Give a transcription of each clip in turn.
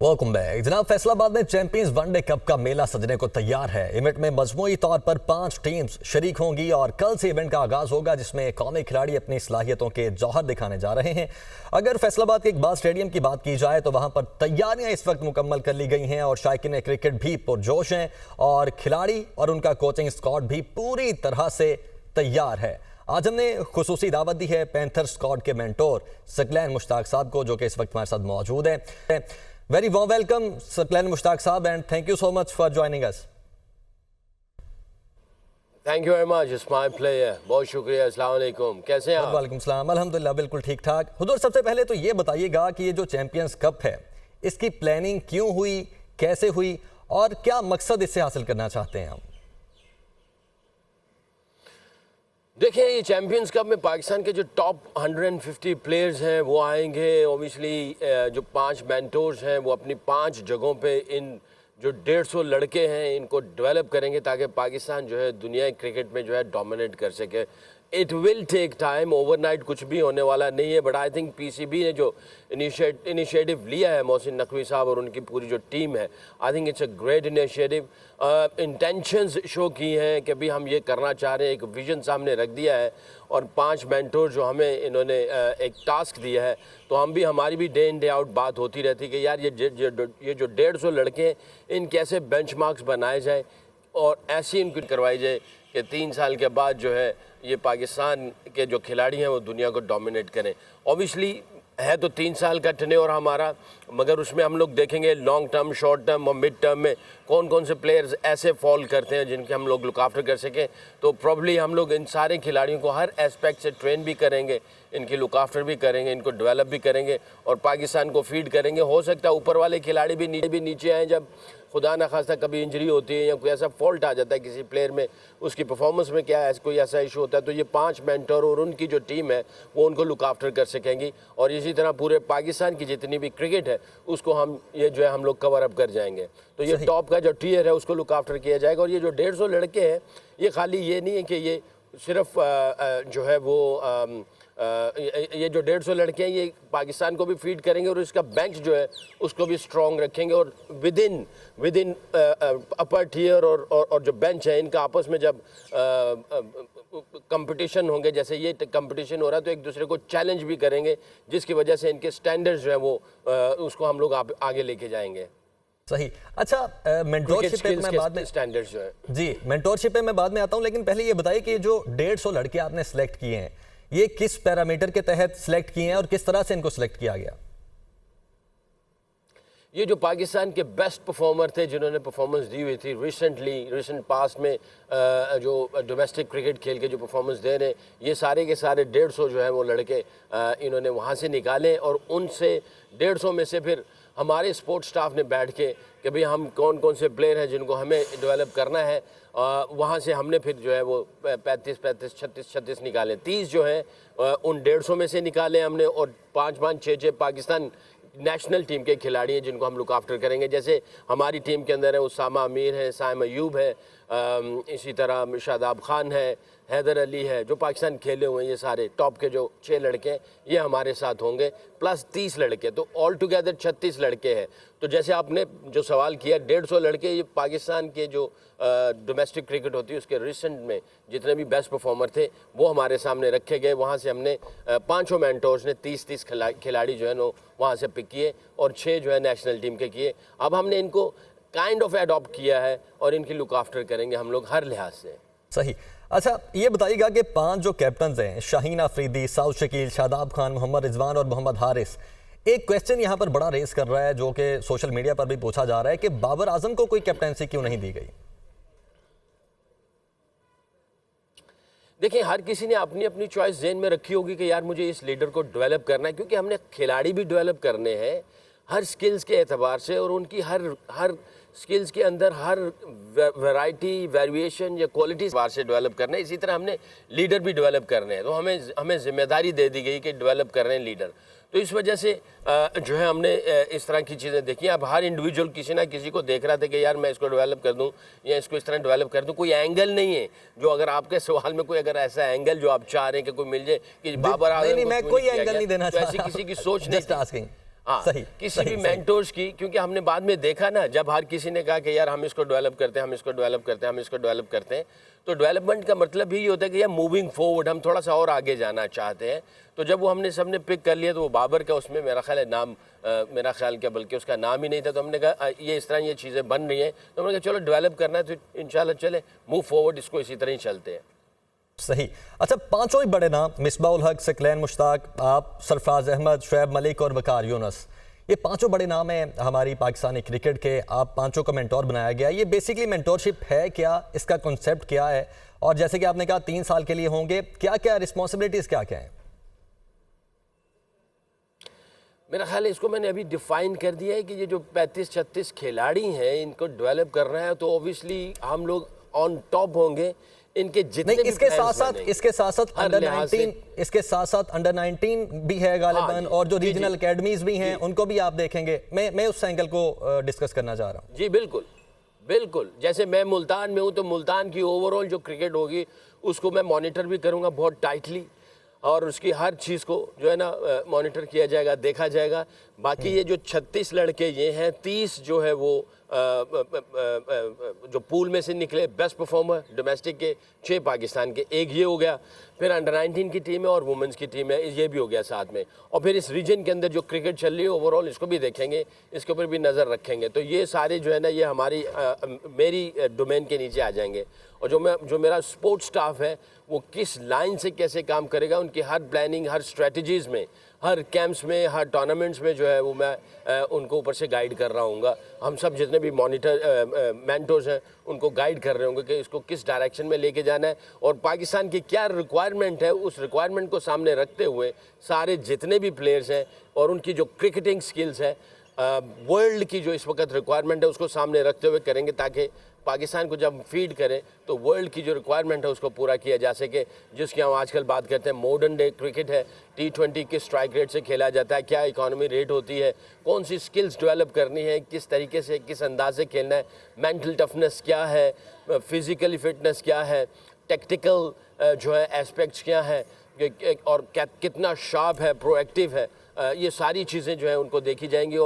Welcome back जनाब। फैसलाबाद में champions one day cup का मेला सजने को तैयार है। इवेंट में मजमूई तौर पर 5 टीम्स शरीक होंगी और कल से इवेंट का आगाज होगा, जिसमें कौमी खिलाड़ी अपनी सलाहियतों के जौहर दिखाने जा रहे हैं। अगर फैसलाबाद के इकबाल स्टेडियम की बात की जाए तो वहां पर तैयारियां इस वक्त मुकम्मल कर ली गई हैं और शायकीन क्रिकेट भी पुरजोश हैं और खिलाड़ी और उनका कोचिंग स्क्वाड भी पूरी तरह से तैयार है। आज हमने खुसूसी दावत दी है पैंथर स्क्वाड के मेंटोर सकलैन मुश्ताक साहब को, जो कि इस वक्त हमारे साथ मौजूद हैं। Very warm welcome, Saklan Mushtaq Saab, and thank you so much for joining us. Thank you very much. It's my pleasure. बहुत शुक्रिया। अस्सलाम वालेकुम। कैसे हैं आप? वालेकुम सलाम। अल्हम्दुलिल्लाह बिल्कुल ठीक ठाक। हुजूर, सबसे पहले तो ये बताइएगा कि ये जो चैंपियंस कप है, इसकी प्लानिंग क्यों हुई, कैसे हुई और क्या मकसद इससे हासिल करना चाहते हैं हम? देखिए, ये चैम्पियंस कप में पाकिस्तान के जो टॉप 150 प्लेयर्स हैं वो आएंगे। ओबियसली जो 5 मेंटोर्स हैं वो अपनी 5 जगहों पे इन जो 150 लड़के हैं इनको डेवलप करेंगे ताकि पाकिस्तान जो है दुनिया क्रिकेट में जो है डोमिनेट कर सके। It will take time, overnight कुछ भी होने वाला नहीं है, बट आई थिंक पीसीबी ने जो इनिशिएटिव लिया है, मोहसिन नकवी साहब और उनकी पूरी जो टीम है, I think it's a great initiative. Intentions show की हैं कि भाई हम ये करना चाह रहे हैं, एक विजन सामने रख दिया है और 5 मेंटोर जो हमें इन्होंने एक टास्क दिया है, तो हम भी हमारी भी डे इन डे आउट बात होती रहती है कि यार ये जो 150 लड़के हैं इन कैसे बेंचमार्क्स बनाए जाए और ऐसी इनको करवाई जाए कि 3 साल के बाद जो है ये पाकिस्तान के जो खिलाड़ी हैं वो दुनिया को डोमिनेट करें। ऑब्वियसली है तो 3 साल का टेन्योर हमारा, मगर उसमें हम लोग देखेंगे लॉन्ग टर्म, शॉर्ट टर्म और मिड टर्म में कौन कौन से प्लेयर्स ऐसे फॉल करते हैं जिनके हम लोग लुक आफ्टर कर सकें। तो प्रॉब्ली हम लोग इन सारे खिलाड़ियों को हर एस्पेक्ट से ट्रेन भी करेंगे, इनकी लुक आफ्टर भी करेंगे, इनको डेवलप भी करेंगे और पाकिस्तान को फीड करेंगे। हो सकता है ऊपर वाले खिलाड़ी भी नीचे आएँ, जब खुदा न खास्ता कभी इंजरी होती है या कोई ऐसा फॉल्ट आ जाता है किसी प्लेयर में, उसकी परफॉर्मेंस में क्या कोई ऐसा इशू होता है, तो ये 5 मेंटर और उनकी जो टीम है वो उनको लुक आफ्टर कर सकेंगी और इसी तरह पूरे पाकिस्तान की जितनी भी क्रिकेट है उसको हम ये जो है हम लोग कवर अप कर जाएंगे। तो ये टॉप का जो टियर है उसको लुक आफ्टर किया जाएगा। और ये जो 150 लड़के हैं, ये खाली ये नहीं है कि ये सिर्फ जो है वो ये जो 150 लड़के हैं ये पाकिस्तान को भी फीड करेंगे और इसका बेंच जो है उसको भी स्ट्रॉन्ग रखेंगे और विद इन अपर टियर और जो बेंच है इनका आपस में जब कंपटीशन होंगे, जैसे ये कंपटीशन हो रहा है, तो एक दूसरे को चैलेंज भी करेंगे, जिसकी वजह से इनके स्टैंडर्ड्स जो है वो उसको हम लोग आगे लेके जाएंगे। सही। अच्छा, मेंटोरशिप पे मैं बाद में स्टैंडर्ड्स जो है जी मेंटोरशिप पे मैं बाद में आता हूं, लेकिन पहले ये बताइए कि जो 150 लड़के आपने सेलेक्ट किए हैं ये किस पैरामीटर के तहत सिलेक्ट किए हैं और किस तरह से इनको सिलेक्ट किया गया? ये जो पाकिस्तान के बेस्ट परफॉर्मर थे जिन्होंने परफॉर्मेंस दी हुई थी रिसेंट पास्ट में जो डोमेस्टिक क्रिकेट खेल के जो परफॉर्मेंस दे रहे हैं, ये सारे के सारे 150 जो है वो लड़के इन्होंने वहाँ से निकाले और उनसे 150 में से फिर हमारे स्पोर्ट्स स्टाफ ने बैठ के कि भाई हम कौन कौन से प्लेयर हैं जिनको हमें डेवलप करना है, वहाँ से हमने फिर जो है वो 35, 36 निकाले। 30 जो है उन 150 में से निकाले हमने और 5, 6 पाकिस्तान नेशनल टीम के खिलाड़ी हैं जिनको हम लुक आफ्टर करेंगे। जैसे हमारी टीम के अंदर है उसामा अमीर है, साइम अयूब है, इसी तरह शादाब खान है, हैदर अली है, जो पाकिस्तान खेले हुए हैं। ये सारे टॉप के जो 6 लड़के हैं ये हमारे साथ होंगे, प्लस 30 लड़के, तो ऑल टुगेदर 36 लड़के हैं। तो जैसे आपने जो सवाल किया 150 लड़के, ये पाकिस्तान के जो डोमेस्टिक क्रिकेट होती है उसके रिसेंट में जितने भी बेस्ट परफॉर्मर थे वो हमारे सामने रखे गए। वहाँ से हमने 5 मेंटोर्स ने 30 खिलाड़ी जो है ना वहाँ से पिक किए और 6 जो है नेशनल टीम के किए। अब हमने इनको काइंड ऑफ एडॉप्ट किया है और इनकी लुक आफ्टर करेंगे हम लोग हर लिहाज से। सही। अच्छा, ये बताइएगा कि 5 जो कैप्टन हैं, शाहीन अफरीदी, साउद शकील, शादाब खान, मोहम्मद रिजवान और मोहम्मद हारिस, एक क्वेश्चन यहाँ पर बड़ा रेस कर रहा है जो कि सोशल मीडिया पर भी पूछा जा रहा है कि बाबर आजम को कोई कैप्टनसी क्यों नहीं दी गई? देखिए, हर किसी ने अपनी अपनी चॉइस जेन में रखी होगी कि यार मुझे इस लीडर को डेवलप करना है, क्योंकि हमने खिलाड़ी भी डेवलप करने हैं हर स्किल्स के एतबार से और उनकी हर स्किल्स के अंदर हर वैरायटी, वेरिएशन या क्वालिटी बार से डेवलप करना है। इसी तरह हमने लीडर भी डेवलप करने हैं, तो हमें जिम्मेदारी दे दी गई कि डेवलप कर रहे हैं लीडर। तो इस वजह से जो है हमने इस तरह की चीज़ें देखी। अब हर इंडिविजुअल किसी ना किसी को देख रहा था कि यार मैं इसको डेवलप कर दूं या इसको इस तरह डेवलप कर दूं। कोई एंगल नहीं है जो, अगर आपके सवाल में कोई अगर ऐसा एंगल जो आप चाह रहे हैं कि कोई मिल जाए कि बाबर आजम, नहीं, मैं कोई एंगल नहीं देना चाहता, ऐसी किसी की सोच नहीं। हाँ, सही, किसी सही, भी सही। मेंटोर्स की, क्योंकि हमने बाद में देखा ना, जब हर किसी ने कहा कि यार हम इसको डेवलप करते हैं, हम इसको डेवलप करते हैं, हम इसको डेवलप करते हैं, तो डेवलपमेंट का मतलब भी ये होता है कि यार मूविंग फॉरवर्ड, हम थोड़ा सा और आगे जाना चाहते हैं। तो जब वो हमने सबने पिक कर लिया, तो वो बाबर का उसमें मेरा ख्याल है नाम, मेरा ख्याल क्या बल्कि उसका नाम ही नहीं था, तो हमने कहा ये इस तरह ये चीज़ें बन रही हैं, तो हमने कहा चलो डेवलप करना है तो इंशाल्लाह चले मूव फॉरवर्ड, इसको इसी तरह ही चलते हैं। सही। अच्छा, पांचों ही बड़े नाम मिसबाह उल हक, सकलैन मुश्ताक, आप, सरफराज अहमद, शुएब मलिक और वकार यूनुस, ये पांचों बड़े नाम हैं हमारी पाकिस्तानी क्रिकेट के। आप पांचों को मेंटोर बनाया गया। ये बेसिकली मेंटोरशिप है क्या, इसका कॉन्सेप्ट क्या है? और जैसे कि आपने कहा 3 साल के लिए होंगे, क्या क्या रिस्पॉन्सिबिलिटीज क्या क्या हैं? मेरा ख्याल है इसको मैंने अभी डिफाइन कर दिया है कि ये जो 35-36 खिलाड़ी हैं, इनको डेवलप करना है, तो ऑब्वियसली हम लोग ऑन टॉप होंगे। इनके जितने नहीं, भी इसके plans साथ साथ बनेंगे, इसके साथ साथ हर अंडर लिहाज से- 19, इसके साथ साथ अंडर 19 भी है गालिबन, हाँ, और जो जी, जी। रीजनल एकेडमीज भी हैं उनको भी आप देखेंगे। मैं उस एंगल को डिस्कस करना चाह रहा हूँ। जी बिल्कुल बिल्कुल। जैसे मैं मुल्तान में हूँ, तो मुल्तान की ओवरऑल जो क्रिकेट होगी उसको मैं मॉनिटर भी करूँगा बहुत टाइटली, और उसकी हर चीज़ को जो है ना मॉनिटर किया जाएगा, देखा जाएगा। बाकी ये जो 36 लड़के ये हैं, 30 जो है वो जो पूल में से निकले बेस्ट परफॉर्मर डोमेस्टिक के, 6 पाकिस्तान के, एक ये हो गया। फिर अंडर 19 की टीम है और वुमेंस की टीम है, ये भी हो गया साथ में। और फिर इस रीजन के अंदर जो क्रिकेट चल रही है ओवरऑल, इसको भी देखेंगे, इसके ऊपर भी नज़र रखेंगे। तो ये सारे जो है ना, ये हमारी मेरी डोमेन के नीचे आ जाएंगे। और जो मेरा स्पोर्ट्स स्टाफ है, वो किस लाइन से कैसे काम करेगा, उनकी हर प्लानिंग, हर स्ट्रेटजीज़ में, हर कैंप्स में, हर टूर्नामेंट्स में जो है वो मैं उनको ऊपर से गाइड कर रहा हूँगा। हम सब जितने भी मॉनिटर मेंटर्स हैं, उनको गाइड कर रहे होंगे कि इसको किस डायरेक्शन में लेके जाना है, और पाकिस्तान की क्या रिक्वायरमेंट है, उस रिक्वायरमेंट को सामने रखते हुए सारे जितने भी प्लेयर्स हैं और उनकी जो क्रिकेटिंग स्किल्स है, वर्ल्ड की जो इस वक्त रिक्वायरमेंट है, उसको सामने रखते हुए करेंगे, ताकि पाकिस्तान को जब फीड करें तो वर्ल्ड की जो रिक्वायरमेंट है उसको पूरा किया जा सके। जिसकी हम आजकल बात करते हैं, मॉडर्न डे क्रिकेट है, T20 किस स्ट्राइक रेट से खेला जाता है, क्या इकोनॉमी रेट होती है, कौन सी स्किल्स डेवलप करनी है, किस तरीके से, किस अंदाज से खेलना है, मेंटल टफनेस क्या है, फिजिकली फिटनेस क्या है, टेक्टिकल जो है एस्पेक्ट्स क्या है, और कितना शार्प है, प्रोएक्टिव है, ये सारी चीज़ें जो है उनको देखी जाएंगी,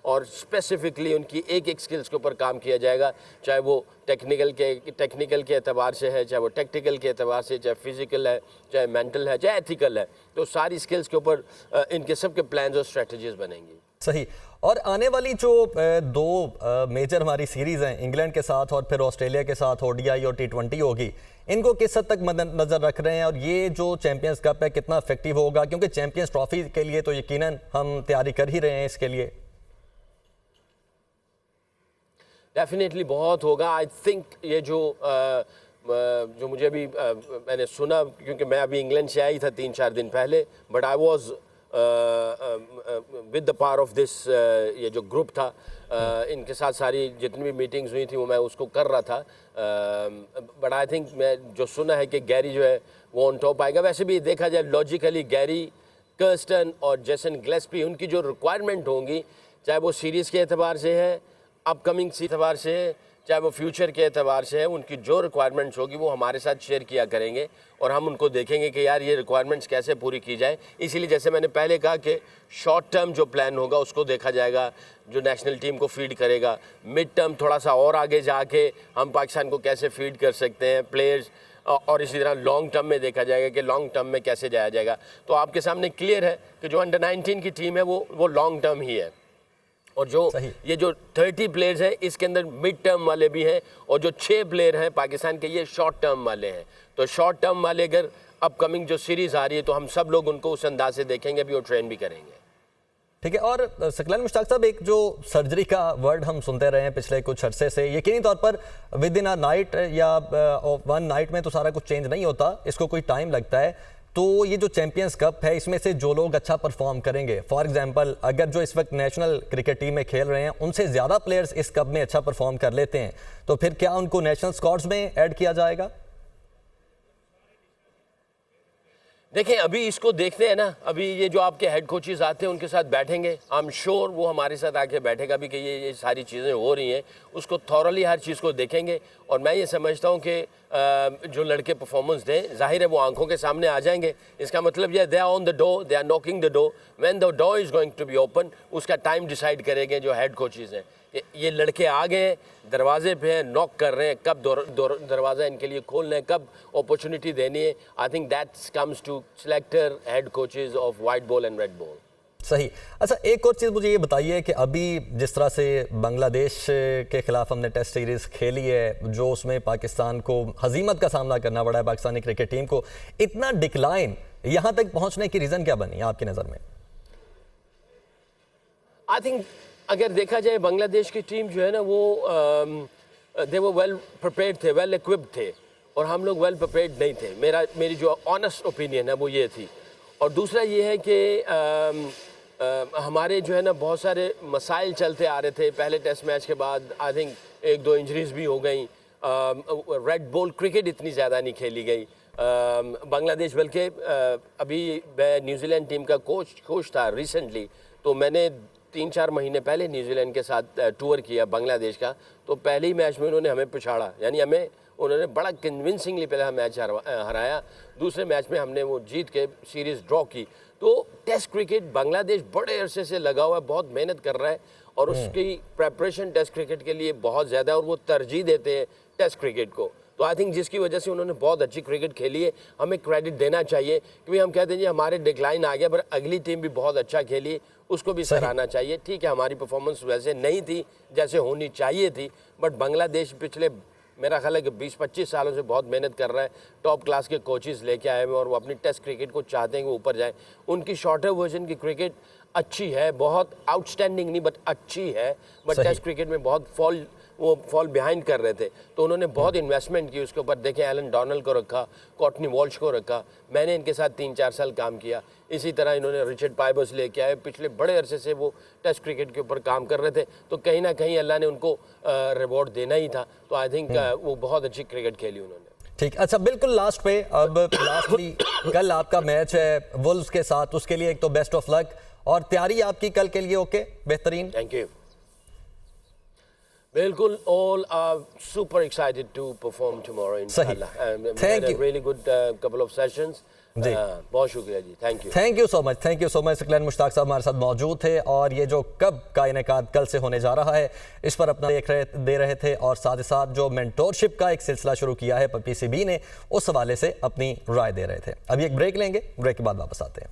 और स्पेसिफिकली उनकी एक एक स्किल्स के ऊपर काम किया जाएगा, चाहे वो टेक्निकल के एतबार से है, चाहे वो टेक्टिकल के एतबार से, चाहे फिजिकल है, चाहे मेंटल है, चाहे एथिकल है। तो सारी स्किल्स के ऊपर इनके सब के प्लान्स और स्ट्रेटजीज बनेंगी। सही। और आने वाली जो दो मेजर हमारी सीरीज़ हैं, इंग्लैंड के साथ और फिर ऑस्ट्रेलिया के साथ, ODI और T20 होगी, इनको किस हद तक नज़र रख रहे हैं? और ये जो चैंपियंस कप है कितना इफेक्टिव होगा? क्योंकि चैंपियंस ट्रॉफी के लिए तो यकीनन हम तैयारी कर ही रहे हैं इसके लिए। डेफिनेटली बहुत होगा। आई थिंक ये जो मुझे अभी मैंने सुना, क्योंकि मैं अभी इंग्लैंड से आई था 3-4 दिन पहले, but I was with the power of this, ये जो ग्रुप था, इनके साथ सारी जितनी भी मीटिंग्स हुई थी वो मैं उसको कर रहा था। बट आई थिंक मैं जो सुना है कि गैरी जो है वो ऑन टॉप आएगा। वैसे भी देखा जाए लॉजिकली, गैरी कर्स्टन और जेसन गिलेस्पी, उनकी जो रिक्वायरमेंट होंगी, चाहे वो सीरीज़ के एतबार से है, अपकमिंग सी एतबार से है, चाहे वो फ्यूचर के एतबार से है, उनकी जो रिक्वायरमेंट्स होगी वो हमारे साथ शेयर किया करेंगे, और हम उनको देखेंगे कि यार ये रिक्वायरमेंट्स कैसे पूरी की जाए। इसीलिए जैसे मैंने पहले कहा कि शॉर्ट टर्म जो प्लान होगा उसको देखा जाएगा, जो नेशनल टीम को फीड करेगा। मिड टर्म थोड़ा सा और आगे जाके हम पाकिस्तान को कैसे फीड कर सकते हैं प्लेयर्स, और इसी तरह लॉन्ग टर्म में देखा जाएगा कि लॉन्ग टर्म में कैसे जाया जाएगा। तो आपके सामने क्लियर है कि जो अंडर 19 की टीम है वो लॉन्ग टर्म ही है, और जो ये जो 30 प्लेयर्स हैं इसके अंदर मिड टर्म वाले भी हैं, और जो 6 प्लेयर हैं पाकिस्तान के, ये शॉर्ट टर्म वाले हैं। तो शॉर्ट टर्म वाले अगर अपकमिंग जो सीरीज़ आ रही है, तो हम सब लोग उनको उस अंदाज से देखेंगे भी और ट्रेन भी करेंगे। ठीक है। और सकलैन मुश्ताक साहब, एक जो सर्जरी का वर्ड हम सुनते रहे हैं पिछले कुछ अरसे से, यकीनी तौर पर विद इन अ नाइट या 1 नाइट में तो सारा कुछ चेंज नहीं होता, इसको कोई टाइम लगता है। तो ये जो चैंपियंस कप है, इसमें से जो लोग अच्छा परफॉर्म करेंगे, फॉर एग्जांपल अगर जो इस वक्त नेशनल क्रिकेट टीम में खेल रहे हैं उनसे ज़्यादा प्लेयर्स इस कप में अच्छा परफॉर्म कर लेते हैं, तो फिर क्या उनको नेशनल स्क्वाड्स में ऐड किया जाएगा? देखें, अभी इसको देखते हैं ना, अभी ये जो आपके हेड कोचेस आते हैं उनके साथ बैठेंगे, आई एम श्योर वो हमारे साथ आके बैठेगा भी कि ये सारी चीज़ें हो रही हैं, उसको थॉरली हर चीज़ को देखेंगे। और मैं ये समझता हूँ कि जो लड़के परफॉर्मेंस दें, जाहिर है वो आंखों के सामने आ जाएंगे। इसका मतलब ये they are on the door, they are knocking the door, when the door is going to be open, उसका टाइम डिसाइड करेंगे जो हेड कोचेज हैं। ये लड़के आ गए, दरवाजे पे हैं, नॉक कर रहे हैं, कब दरवाज़ा इनके लिए खोलना है, कब अपॉर्चुनिटी देनी है। I think that comes to selector, head coaches of white ball and red ball. सही। अच्छा, एक और चीज़ मुझे ये बताइए कि अभी जिस तरह से बांग्लादेश के खिलाफ हमने टेस्ट सीरीज़ खेली है, जो उसमें पाकिस्तान को हजीमत का सामना करना पड़ा है पाकिस्तानी क्रिकेट टीम को, इतना डिक्लाइन यहाँ तक पहुँचने की रीज़न क्या बनी आपकी नज़र में? आई थिंक अगर देखा जाए बांग्लादेश की टीम जो है ना वो दे वो वेल प्रिपेयर्ड थे, वेल इक्विप्ड थे, और हम लोग वेल प्रिपेयर्ड नहीं थे। मेरी जो ऑनेस्ट ओपिनियन है वो ये थी। और दूसरा ये है कि हमारे जो है ना बहुत सारे मसाइल चलते आ रहे थे। पहले टेस्ट मैच के बाद आई थिंक 1-2 इंजरीज भी हो गई। रेड बॉल क्रिकेट इतनी ज़्यादा नहीं खेली गई। बांग्लादेश, बल्कि अभी मैं न्यूजीलैंड टीम का कोच था रिसेंटली, तो मैंने 3-4 महीने पहले न्यूजीलैंड के साथ टूर किया बांग्लादेश का। तो पहले ही मैच में उन्होंने हमें पिछाड़ा, यानी उन्होंने बड़ा कन्विंसिंगली पहला मैच हराया। दूसरे मैच में हमने वो जीत के सीरीज़ ड्रॉ की। तो टेस्ट क्रिकेट बांग्लादेश बड़े अरसे से लगा हुआ है, बहुत मेहनत कर रहा है, और उसकी प्रेपरेशन टेस्ट क्रिकेट के लिए बहुत ज़्यादा है, और वो तरजीह देते हैं टेस्ट क्रिकेट को। तो आई थिंक जिसकी वजह से उन्होंने बहुत अच्छी क्रिकेट खेली है, हमें क्रेडिट देना चाहिए। क्योंकि हम कहते हैं जी हमारे डिक्लाइन आ गया, पर अगली टीम भी बहुत अच्छा खेली, उसको भी सराहना चाहिए। ठीक है, हमारी परफॉर्मेंस वैसे नहीं थी जैसे होनी चाहिए थी, बट बांग्लादेश पिछले मेरा ख्याल है कि 20-25 सालों से बहुत मेहनत कर रहा है। टॉप क्लास के कोचेस लेके आए हुए, और वो अपनी टेस्ट क्रिकेट को चाहते हैं कि ऊपर जाए। उनकी शॉर्टर वर्जन की क्रिकेट अच्छी है, बहुत आउटस्टैंडिंग नहीं बट अच्छी है, बट टेस्ट क्रिकेट में बहुत फॉल बिहाइंड कर रहे थे। तो उन्होंने बहुत इन्वेस्टमेंट की उसके ऊपर। देखें, एलन डोनाल्ड को रखा, कॉटनी वॉल्श को रखा, मैंने इनके साथ 3-4 साल काम किया। इसी तरह इन्होंने रिचर्ड पाइबर्स लेके आए, पिछले बड़े अरसे से वो टेस्ट क्रिकेट के ऊपर काम कर रहे थे। तो कहीं ना कहीं अल्लाह ने उनको रिवॉर्ड देना ही था। तो आई थिंक वो बहुत अच्छी क्रिकेट खेली उन्होंने। ठीक। अच्छा, बिल्कुल लास्ट पे, अब लास्टली कल आपका मैच है वुल्व्स के साथ, उसके लिए एक तो बेस्ट ऑफ लक, और तैयारी आपकी कल के लिए ओके, बेहतरीन? Thank you. बिल्कुल, all are super excited to perform tomorrow inshallah. Thank you. Really good couple of sessions. बहुत शुक्रिया जी, thank you. Thank you so much. Saqlain Mushtaq साहब हमारे साथ मौजूद थे, और ये जो कब का इनेकाद कल से होने जा रहा है, इस पर अपना दे रहे थे, और साथ ही साथ जो मेंटोरशिप का एक सिलसिला शुरू किया है पीसीबी ने, उस हवाले से अपनी राय दे रहे थे। अभी एक ब्रेक लेंगे, ब्रेक के बाद वापस आते हैं।